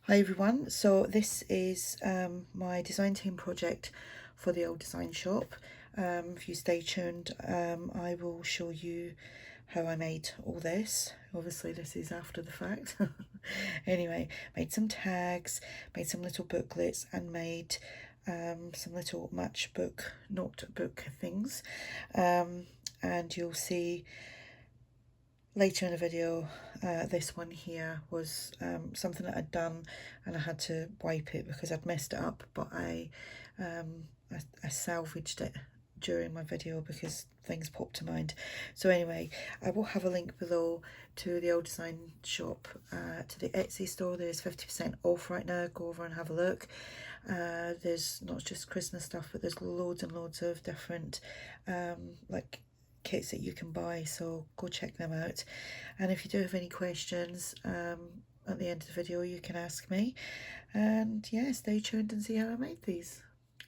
Hi everyone, so this is my design team project for the old design shop. If you stay tuned, I will show you how I made all this. Obviously this is after the fact. Anyway, made some tags, made some little booklets, and made some little matchbook notebook things, and you'll see later in the video. This one here was something that I'd done and I had to wipe it because I'd messed it up, but I salvaged it during my video because things popped to mind. So anyway, I will have a link below to the old design shop, to the Etsy store. There's 50% off right now. Go over and have a look. There's not just Christmas stuff, but there's loads and loads of different like kits that you can buy, so go check them out. And if you do have any questions at the end of the video, you can ask me. And yeah, stay tuned and see how I made these.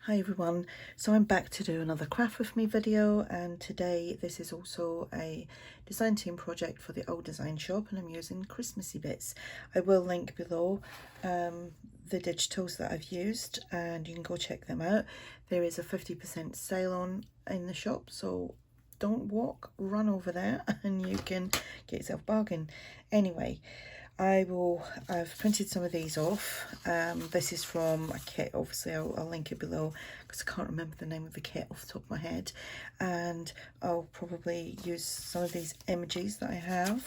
Hi everyone, so I'm back to do another craft with me video, and today this is also a design team project for the old design shop, and I'm using Christmassy bits. I will link below the digitals that I've used, and you can go check them out. There is a 50% sale on in the shop, so don't walk, run over there and you can get yourself a bargain. Anyway, I've printed some of these off. This is from a kit. Obviously I'll link it below because I can't remember the name of the kit off the top of my head, and I'll probably use some of these images that I have.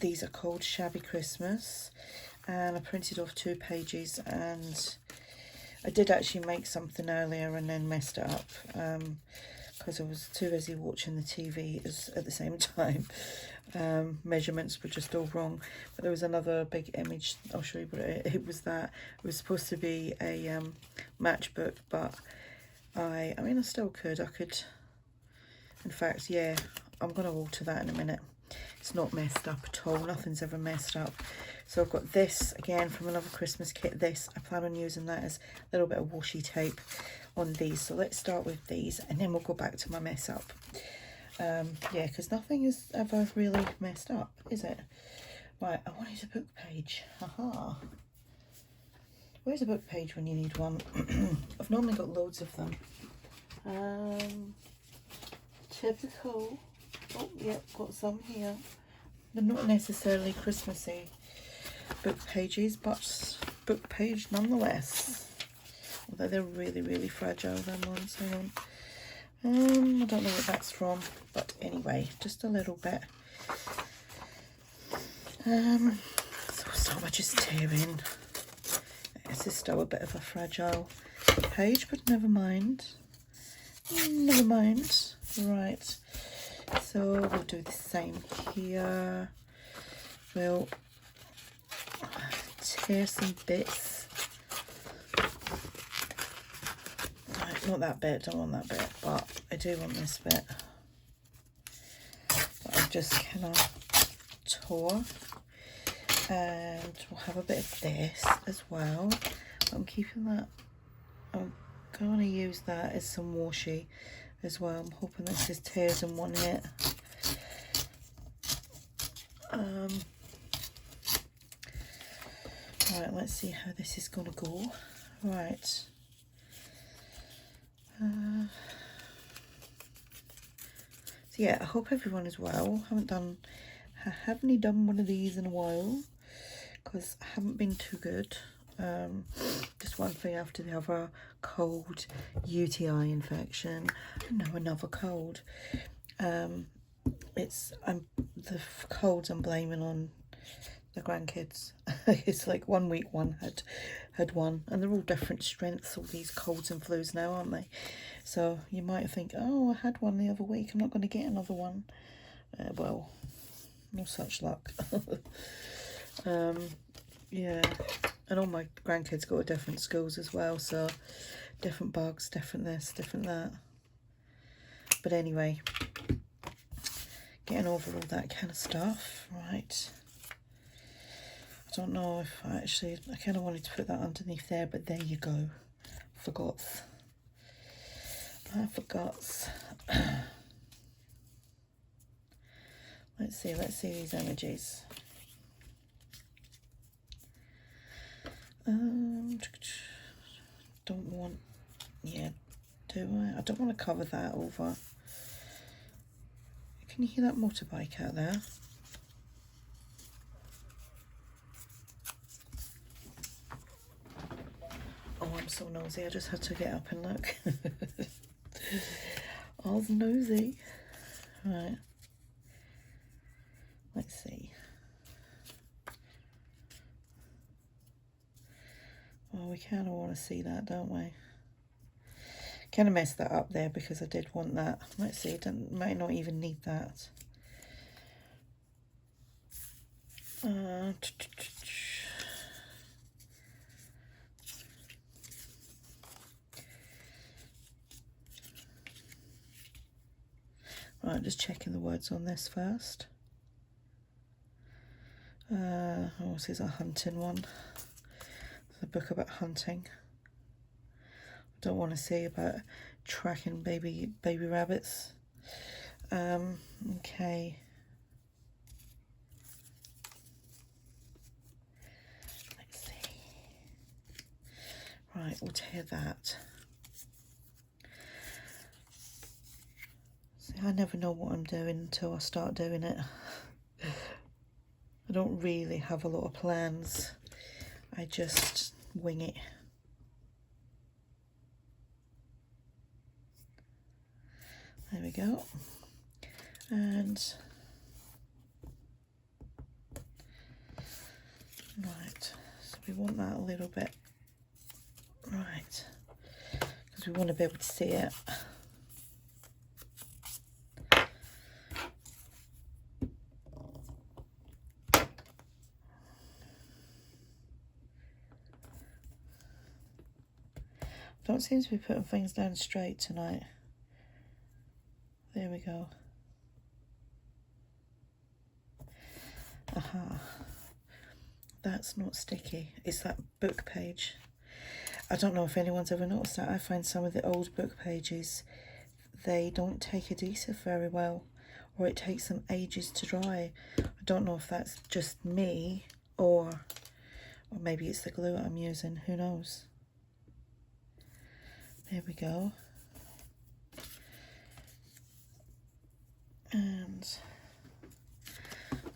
These are called Shabby Christmas, and I printed off 2 pages, and I did actually make something earlier and then messed it up because I was too busy watching the TV at the same time. Measurements were just all wrong. But there was another big image. I'll show you what it was. That it was supposed to be a matchbook, but I mean I still could. I could. In fact, yeah, I'm going to alter that in a minute. It's not messed up at all. Nothing's ever messed up. So I've got this again from another Christmas kit. This, I plan on using that as a little bit of washi tape on these. So let's start with these and then we'll go back to my mess up. Yeah, because nothing is ever really messed up, is it? Right, I wanted a book page. Haha. Where's a book page when you need one? I've normally got loads of them. Typical. Oh, yep, got some here. They're not necessarily Christmassy book pages, but book page nonetheless. Although they're really, really fragile, them ones. Hang on. I don't know what that's from, but anyway, just a little bit. So I'll start by just tearing. This is still a bit of a fragile page, but never mind. Never mind. Right. So we'll do the same here. We'll tear some bits. Right, not that bit, don't want that bit, but I do want this bit. But I've just kind of tore. And we'll have a bit of this as well. But I'm keeping that. I'm going to use that as some washi as well. I'm hoping this is tears in one hit. Right, let's see how this is going to go. Right. So yeah, I hope everyone is well. I haven't done one of these in a while because I haven't been too good. Just one thing after the other. Cold, UTI infection, and now another cold. The colds I'm blaming on the grandkids. It's like 1 week one had one, and they're all different strengths, all these colds and flus now, aren't they? So you might think, oh, I had one the other week, I'm not going to get another one. Well, no such luck. Yeah, and all my grandkids go to different schools as well, so different bugs, different this, different that. But anyway, getting over all that kind of stuff. Right, I don't know if I kind of wanted to put that underneath there, but there you go. I forgot. Let's see these images. Don't want, yeah, do I? I don't want to cover that over. Can you hear that motorbike out there? Oh, I'm so nosy. I just had to get up and look. I was nosy. Right. Let's see. Oh, we kind of want to see that, don't we? Kind of messed that up there because I did want that. Let's see. Might not even need that. Right, just checking the words on this first. Oh, this is a hunting one. It's a book about hunting. I don't want to see about tracking baby rabbits. Okay. Let's see. Right, we'll tear that. I never know what I'm doing until I start doing it. I don't really have a lot of plans. I just wing it. There we go. And right, so we want that a little bit right, because we want to be able to see it. Don't seem to be putting things down straight tonight. There we go. Aha. That's not sticky. It's that book page. I don't know if anyone's ever noticed that. I find some of the old book pages, they don't take adhesive very well, or it takes them ages to dry. I don't know if that's just me, or maybe it's the glue I'm using. Who knows? There we go. And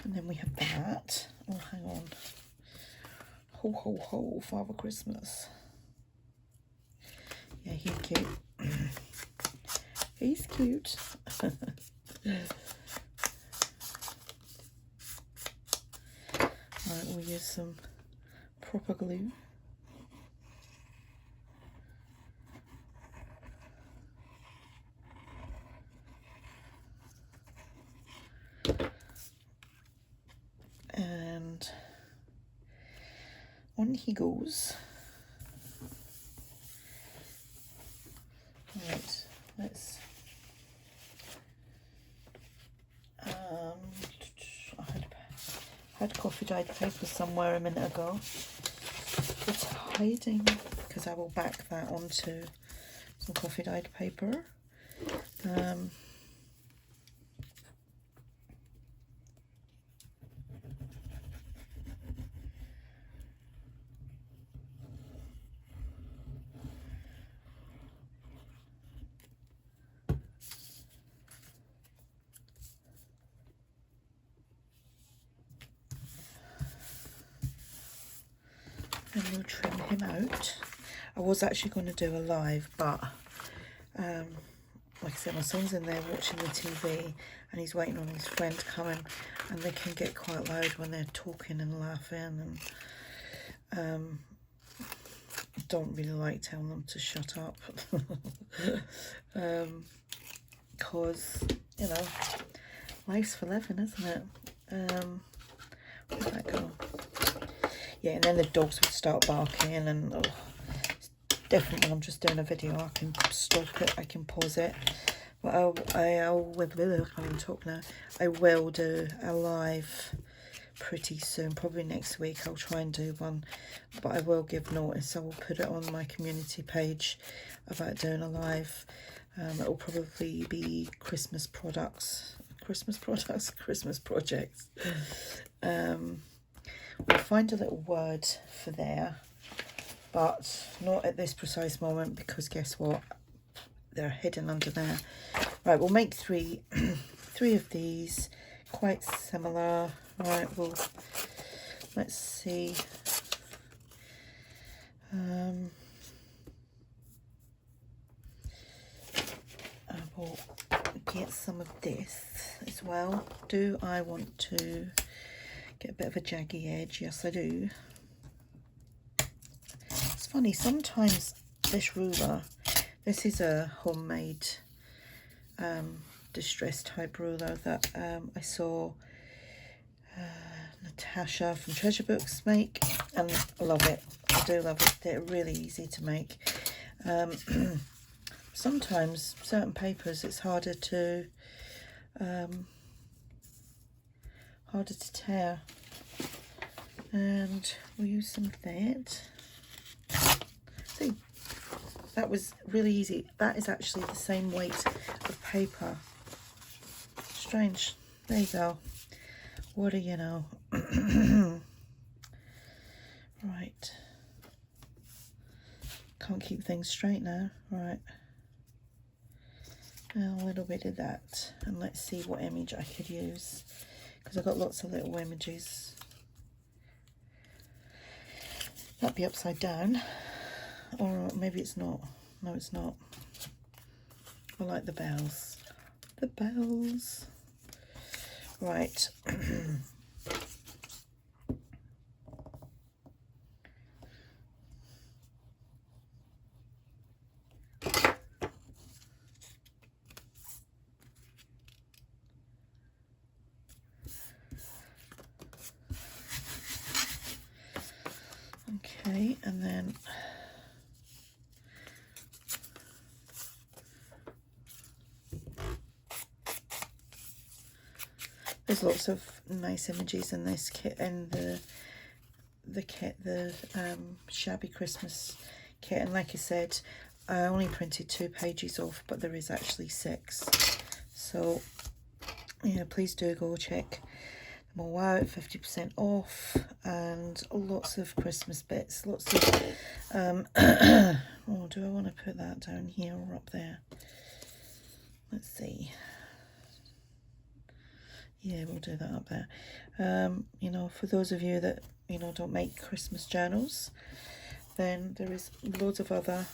then we have that. Oh, hang on. Ho, ho, ho, Father Christmas. Yeah, he's cute. He's cute. Right, we'll use some proper glue. And on he goes. Right, let's I had coffee dyed paper somewhere a minute ago. It's hiding because I will back that onto some coffee dyed paper. And we'll trim him out. I was actually going to do a live, but like I said, my son's in there watching the TV and he's waiting on his friend coming, and they can get quite loud when they're talking and laughing, and I don't really like telling them to shut up. Because, you know, life's for living, isn't it? Where'd that go? Yeah, and then the dogs would start barking, and oh, definitely when I'm just doing a video, I can stop it, I can pause it. But I can't talk now. I will do a live pretty soon, probably next week. I'll try and do one, but I will give notice. I will put it on my community page about doing a live. It will probably be Christmas projects. We'll find a little word for there. but not at this precise moment, because guess what, they're hidden under there. Right, we'll make three three of these, quite similar. Right, well, let's see. I will get some of this as well. Do I want to get a bit of a jaggy edge? Yes, I do. It's funny, sometimes this ruler, this is a homemade distress type ruler that I saw Natasha from Treasure Books make, and I love it. I do love it. They're really easy to make. Sometimes certain papers it's harder to tear, and we'll use some of that. See, that was really easy. That is actually the same weight of paper. Strange. There you go. What do you know? Right. Can't keep things straight now. Right. A little bit of that. And let's see what image I could use, because I've got lots of little images. That'd be upside down. Or maybe it's not. No, it's not. I like the bells. The bells. Right. Okay, and then there's lots of nice images in this kit, and the kit, the shabby Christmas kit. And like I said, I only printed 2 pages off, but there is actually 6. So yeah, please do go check them all out. 50% off, and lots of Christmas bits. Lots of oh, do I want to put that down here or up there? Let's see. Yeah, we'll do that up there. You know, for those of you that, you know, don't make Christmas journals, then there is loads of other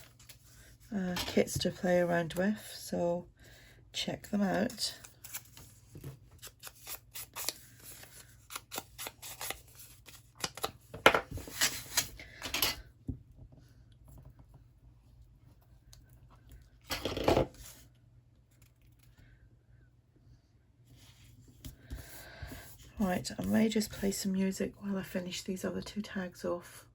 kits to play around with, so check them out. Right, I may just play some music while I finish these other 2 tags off.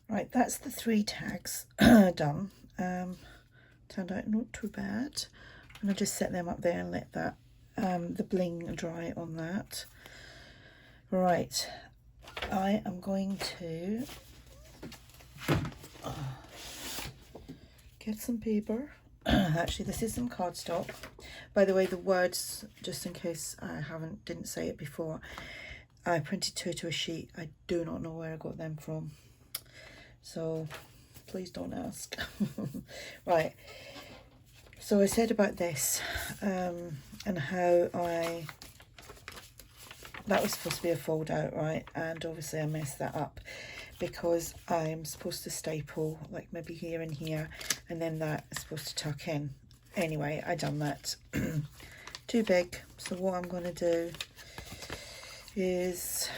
Right, that's the 3 tags done. Turned out not too bad. And I'll just set them up there and let that the bling dry on that. Right, I am going to get some paper. Actually, this is some cardstock. By the way, the words, just in case I didn't say it before, I printed 2 to a sheet. I do not know where I got them from, so please don't ask. Right, so I said about this and how that was supposed to be a fold out, right? And obviously I messed that up because I'm supposed to staple like maybe here and here, and then that is supposed to tuck in. Anyway, I done that too big. So what I'm going to do is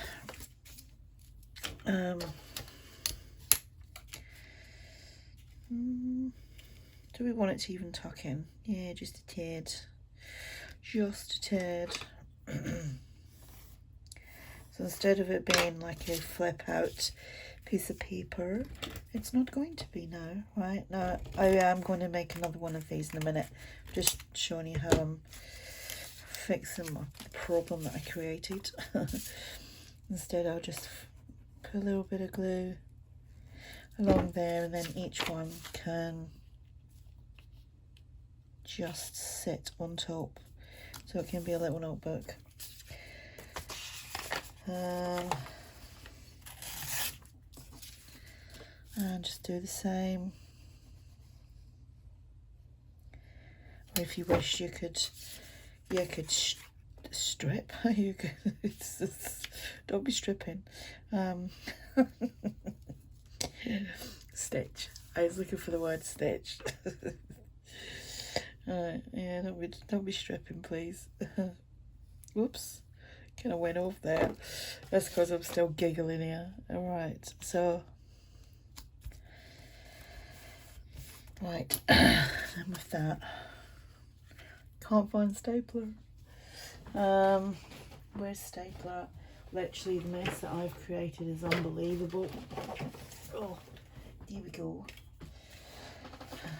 do we want it to even tuck in? Yeah, just a tad. Just a tad. So instead of it being like a flip out piece of paper, it's not going to be now, right? Now, I am going to make another one of these in a minute. Just showing you how I'm fixing my problem that I created. Instead, I'll just put a little bit of glue along there, and then each one can just sit on top. So it can be a little notebook. And just do the same. Or if you wish, you could strip. You could don't be stripping. Stitch. I was looking for the word stitch. Yeah, don't be stripping, please. Whoops. Kind of went off there. That's because I'm still giggling here. Alright, so right, done with that. Can't find stapler. Where's stapler? Literally, the mess that I've created is unbelievable. Oh, here we go.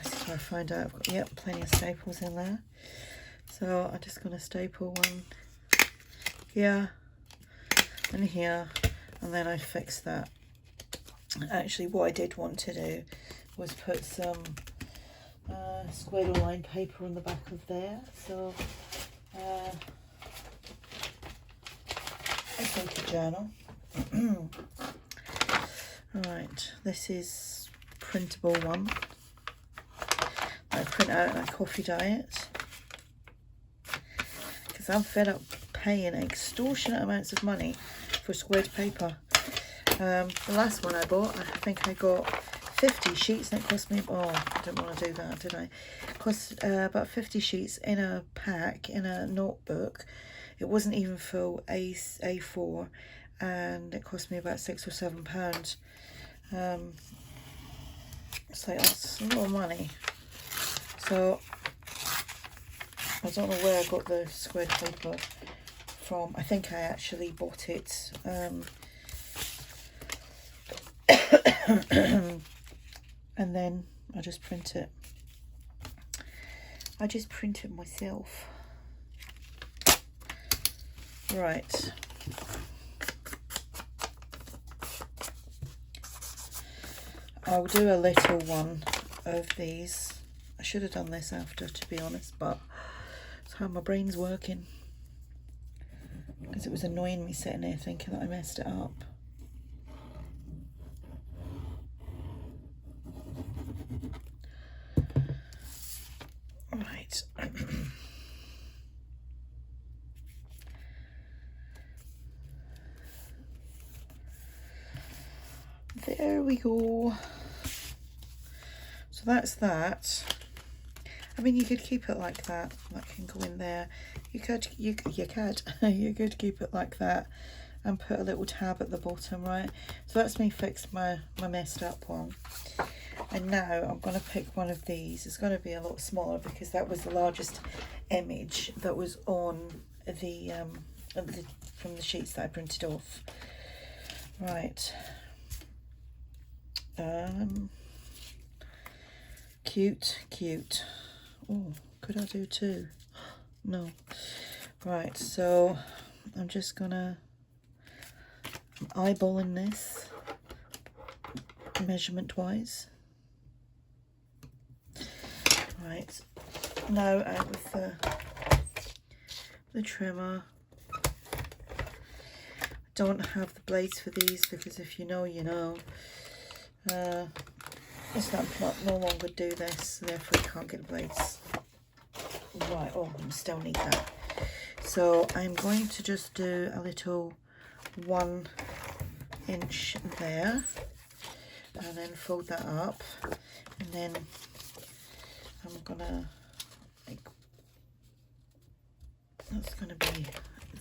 This is where I find out I've got, yep, plenty of staples in there. So I'm just going to staple one here and here, and then I fix that. Actually, what I did want to do was put some square line paper on the back of there. So I take a journal. Right, this is printable one. I print out and I coffee dye it because I'm fed up paying extortionate amounts of money for squared paper. The last one I bought, I think I got 50 sheets and it cost me, oh, I didn't want to do that, did I? It cost about 50 sheets in a pack, in a notebook. It wasn't even full A4, and it cost me about £6 or £7. It's like, that's a lot of money. So I don't know where I got the squared paper from. I think I actually bought it and then I just print it. I just print it myself. Right. I'll do a little one of these. I should have done this after, to be honest, but it's how my brain's working. Because it was annoying me sitting there thinking that I messed it up. Right. There we go. So that's that. I mean, you could keep it like that. That can go in there. You could keep it like that and put a little tab at the bottom, right? So that's me fixed my messed up one. And now I'm going to pick one of these. It's going to be a lot smaller because that was the largest image that was on the from the sheets that I printed off. Right. Cute. Oh, could I do 2? No. Right, so I'm just gonna eyeballing this measurement wise. Right, now out with the trimmer. Don't have the blades for these because if you know, you know. It's not no longer do this, so therefore you can't get the blades. Right, oh, I still need that. So I'm going to just do a little 1 inch there, and then fold that up, and then I'm gonna, like, that's gonna be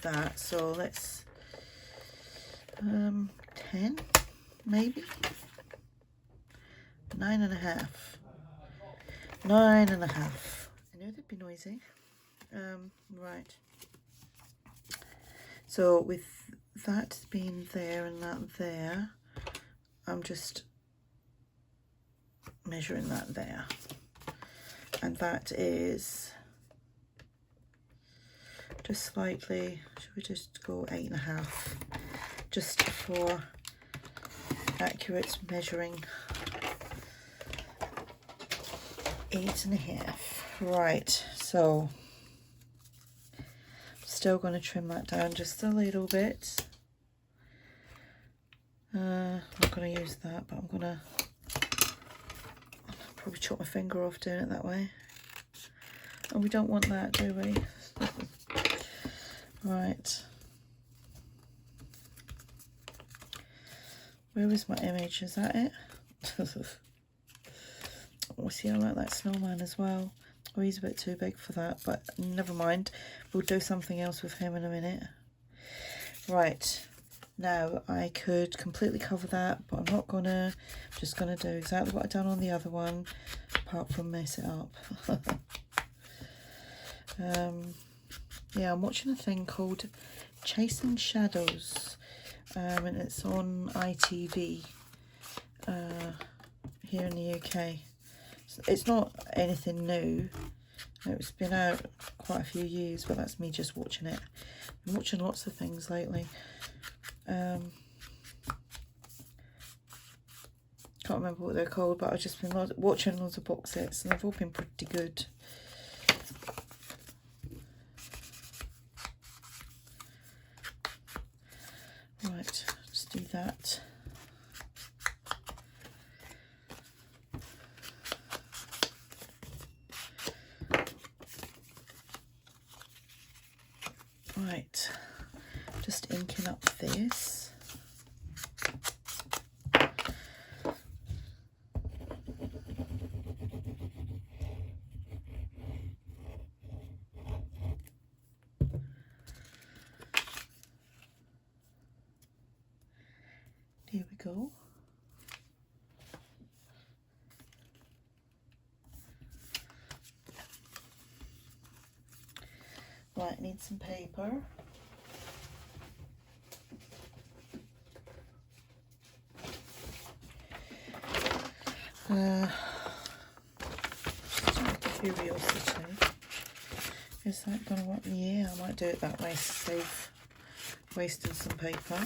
that. So let's 10 maybe. 9.5. 9.5. I knew they'd be noisy. Right. So with that being there and that there, I'm just measuring that there. And that is just slightly, should we just go 8.5? Just for accurate measuring. 8.5. Right, so still going to trim that down just a little bit. I'm not going to use that, but I'm going to probably chop my finger off doing it that way. And we don't want that, do we? Right. Where is my image? Is that it? Oh, see, I like that snowman as well. Oh, he's a bit too big for that, but never mind. We'll do something else with him in a minute. Right, now I could completely cover that, but I'm not gonna. I'm just gonna do exactly what I've done on the other one, apart from mess it up. Yeah, I'm watching a thing called Chasing Shadows, and it's on ITV here in the UK. It's not anything new. It's been out quite a few years, but that's me just watching it. I'm watching lots of things lately. Can't remember what they're called, but I've just been watching loads of box sets, and they've all been pretty good. Right, let's do that. Right, just inking up this. Here we go. Right, need some paper. Just out of curiosity, is that going to work? Yeah, I might do it that way to save wasting some paper.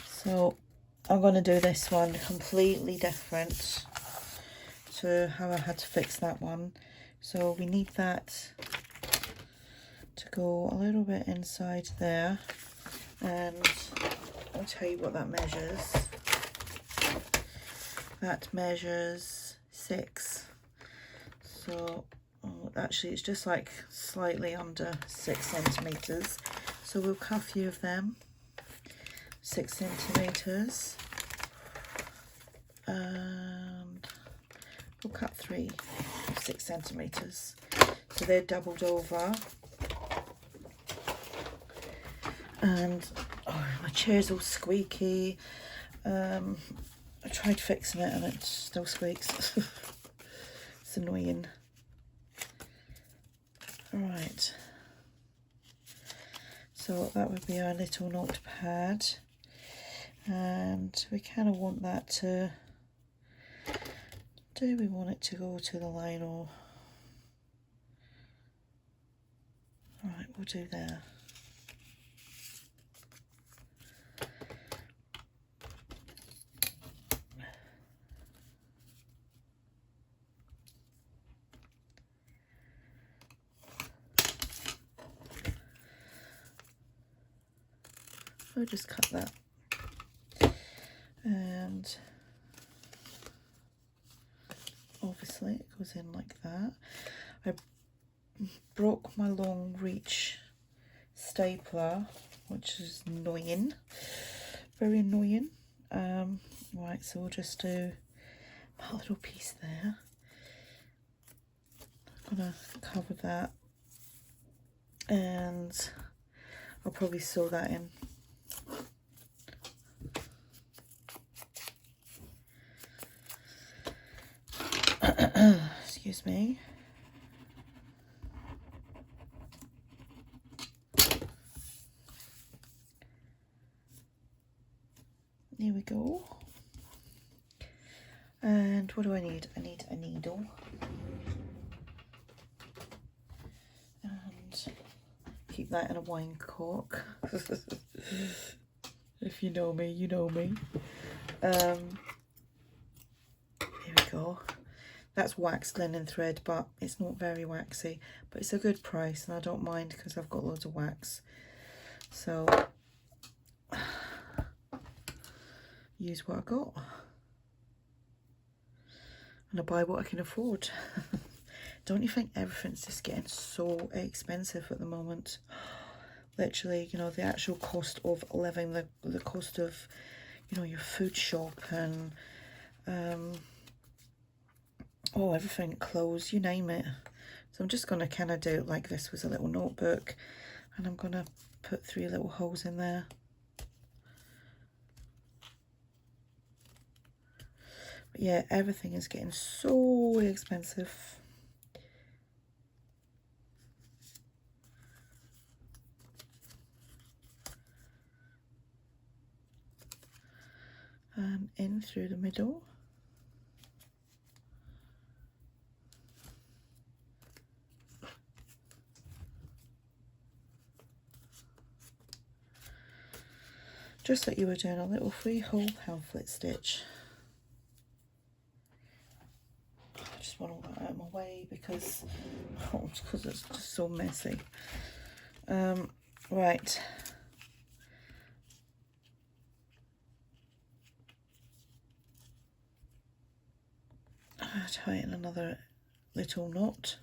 So I'm going to do this one completely different to how I had to fix that one. So we need that to go a little bit inside there, and I'll tell you what that measures. That measures 6. So actually it's just like slightly under 6 centimeters. So we'll cut a few of them. 6 centimeters, and we'll cut 3 of 6 centimeters. So they're doubled over. And oh, my chair's all squeaky. I tried fixing it and it still squeaks. It's annoying. Alright. So that would be our little notepad. And we kind of want that to, do we want it to go to the line, or, right, we'll do there. I'll just cut that, and obviously it goes in like that. I broke my long reach stapler, which is annoying, very annoying. Right, so we'll just do a little piece there. I'm gonna cover that, and I'll probably sew that in. Excuse me. There we go. And what do I need? I need a needle. And keep that in a wine cork. If you know me, you know me. Here we go. That's waxed linen thread, but it's not very waxy. But it's a good price, and I don't mind because I've got loads of wax. So use what I got, and I buy what I can afford. Don't you think everything's just getting so expensive at the moment? Literally, you know, the actual cost of living, the cost of, you know, your food shop, and oh, everything, clothes, you name it. So I'm just going to kind of do it like this was a little notebook, and I'm going to put 3 little holes in there. But yeah, everything is getting so expensive. In through the middle. Just like you were doing a little freehole pamphlet stitch. I just want all that out of my way because it's just so messy. Right. Tie in another little knot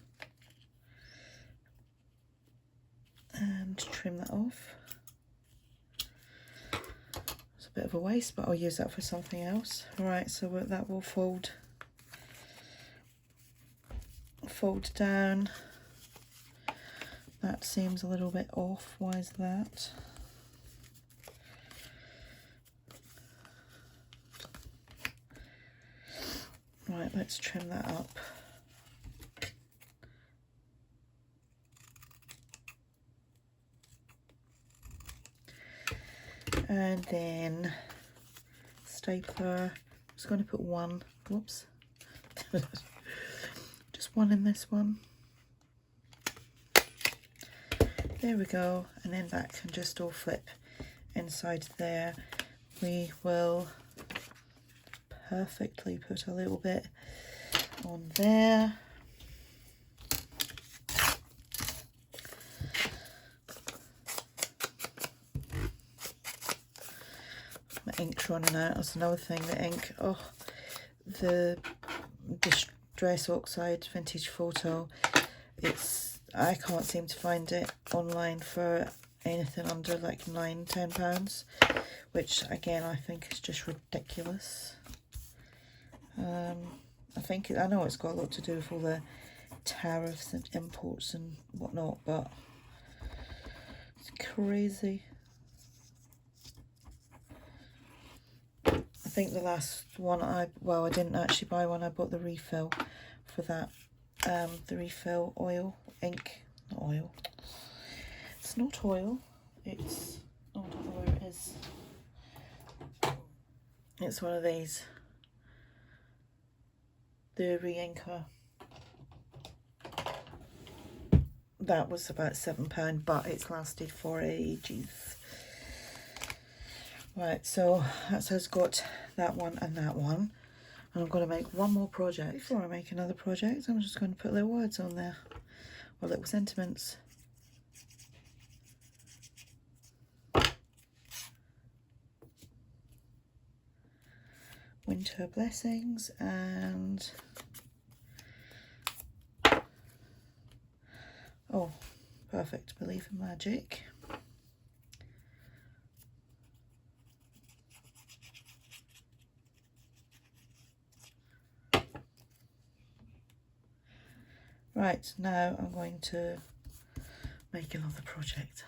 and trim that off. It's a bit of a waste, but I'll use that for something else. Alright, so that will fold down. That seems a little bit off. Why is that? Right, let's trim that up. And then stapler, I'm just going to put one, whoops, just one in this one. There we go, and then that can just all flip inside there. We will perfectly put a little bit on there. My ink's running out. That's another thing, the ink. Oh, the Distress Oxide Vintage Photo. I can't seem to find it online for anything under like £9–10, which again I think is just ridiculous. I know it's got a lot to do with all the tariffs and imports and whatnot, but it's crazy. I think the last one I didn't actually buy one. I bought the refill for that. The refill oil, ink, not oil. It's not oil. It's, oh, I don't know where it is. It's one of these, the re-inker. That was about £7, but it's lasted for ages. Right, so that's us got that one and that one. And I'm going to make one more project. Before I make another project, I'm just going to put little words on there, or little sentiments. Winter blessings, and oh, perfect, believe in magic. Right, now I'm going to make another project.